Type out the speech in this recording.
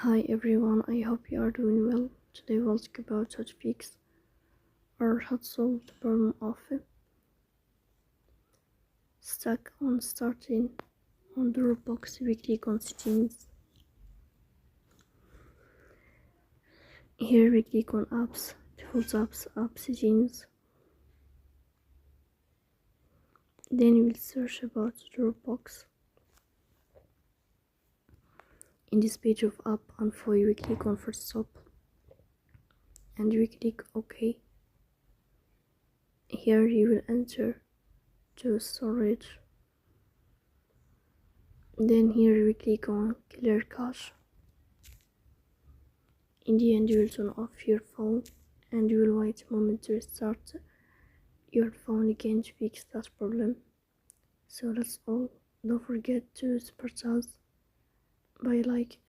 Hi everyone, I hope you are doing well. Today we'll talk about how to fix or how to solve the problem of stuck on starting on Dropbox. We click on settings. Here we click on apps, default apps, app settings. Then we'll search about Dropbox. In this page of app info, we click on first stop and we click OK. Here you will enter to storage. Then here we click on clear cache. In the end, you will turn off your phone and you will wait a moment to restart your phone again to fix that problem. So that's all. Don't forget to support us by like